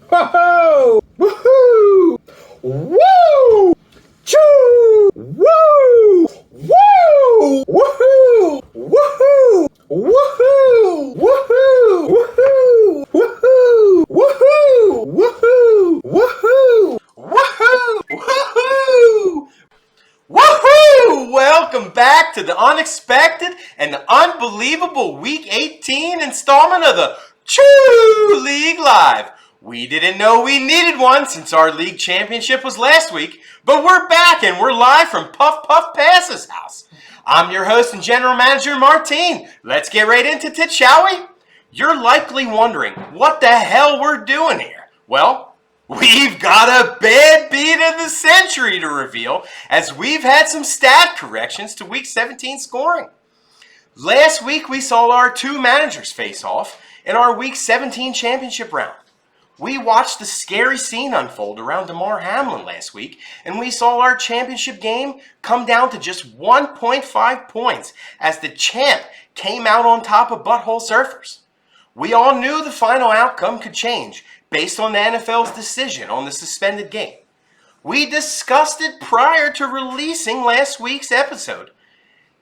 Ho-ho! Woohoo! Woo! Choo! Woo! Woo! Woohoo! Woohoo! Woohoo! Woohoo! Woohoo! Woohoo! Woohoo! Woohoo! Woohoo! Woohoo! Woohoo! Welcome back to the unexpected and the unbelievable Week 18 installment of the Choo League Live. We didn't know we needed one since our league championship was last week, but we're back and we're live from Puff Puff Pass's house. I'm your host and general manager, Martine. Let's get right into it, shall we? You're likely wondering what the hell we're doing here. Well, we've got a bad beat of the century to reveal, as we've had some stat corrections to Week 17 scoring. Last week, we saw our two managers face off in our Week 17 championship round. We watched the scary scene unfold around Damar Hamlin last week, and we saw our championship game come down to just 1.5 points as the champ came out on top of Butthole Surfers. We all knew the final outcome could change based on the NFL's decision on the suspended game. We discussed it prior to releasing last week's episode,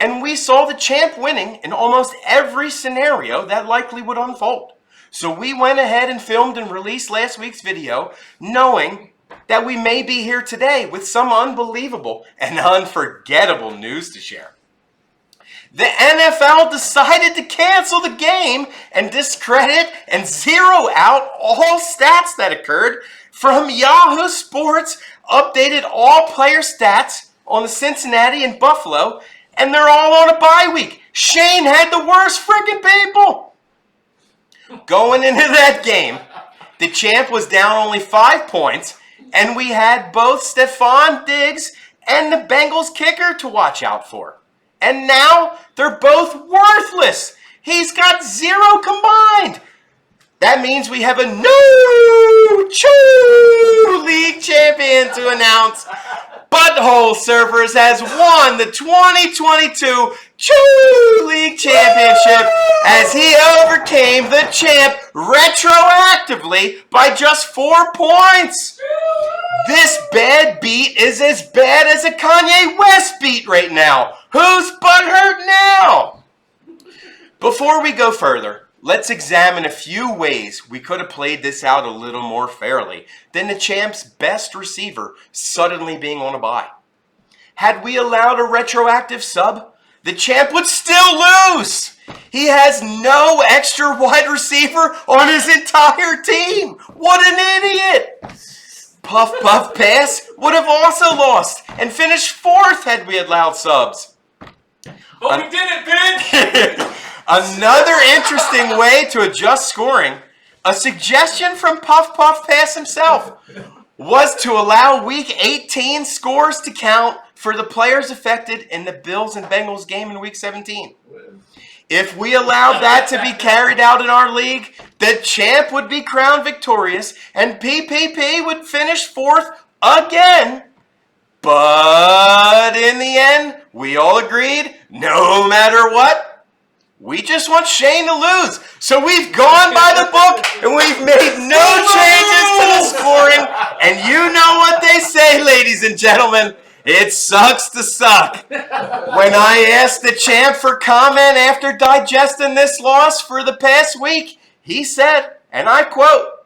and we saw the champ winning in almost every scenario that likely would unfold. So we went ahead and filmed and released last week's video, knowing that we may be here today with some unbelievable and unforgettable news to share. The NFL decided to cancel the game and discredit and zero out all stats that occurred from Yahoo Sports, updated all player stats on the Cincinnati and Buffalo, and they're all on a bye week. Shane had the worst freaking people. Going into that game, the champ was down only 5 points, and we had both Stephon Diggs and the Bengals kicker to watch out for. And now they're both worthless. He's got 0 combined. That means we have a new Choo League champion to announce. Butthole Surfers has won the 2022 Choo League Championship as he overcame the champ retroactively by just 4 points. This bad beat is as bad as a Kanye West beat right now. Who's butthurt now? Before we go further, let's examine a few ways we could have played this out a little more fairly than the champ's best receiver suddenly being on a bye. Had we allowed a retroactive sub, the champ would still lose. He has no extra wide receiver on his entire team. What an idiot! Puff Puff Pass would have also lost and finished 4th had we allowed subs. But we did it, bitch! Another interesting way to adjust scoring, a suggestion from Puff Puff Pass himself, was to allow Week 18 scores to count for the players affected in the Bills and Bengals game in Week 17. If we allowed that to be carried out in our league, the champ would be crowned victorious and PPP would finish 4th again. But in the end, we all agreed, no matter what, we just want Shane to lose. So we've gone by the book and we've made no changes to the scoring. And you know what they say, ladies and gentlemen. It sucks to suck. When I asked the champ for comment after digesting this loss for the past week, he said, and I quote,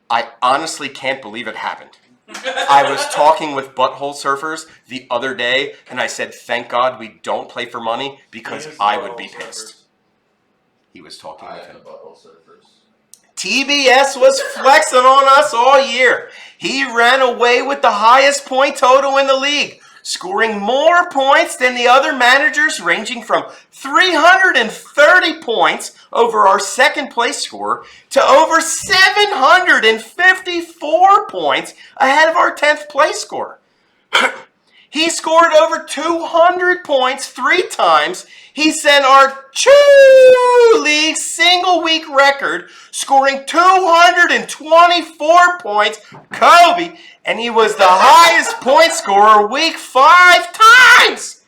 "I honestly can't believe it happened. I was talking with Butthole Surfers the other day, and I said, thank God we don't play for money because I would be pissed." He was talking with him. TBS was flexing on us all year. He ran away with the highest point total in the league, scoring more points than the other managers, ranging from 330 points over our second place score to over 754 points ahead of our 10th place score. He scored over 200 points 3 times. He set our Choo League single week record, scoring 224 points, Kobe, and he was the highest point scorer week 5 times.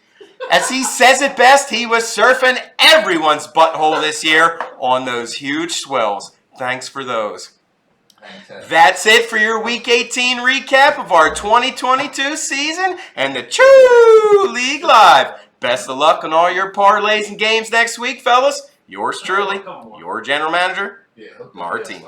As he says it best, he was surfing everyone's butthole this year on those huge swells. Thanks for those. That's it for your Week 18 recap of our 2022 season and the Choo League Live. Best of luck on all your parlays and games next week, fellas. Yours truly, your general manager, Martin.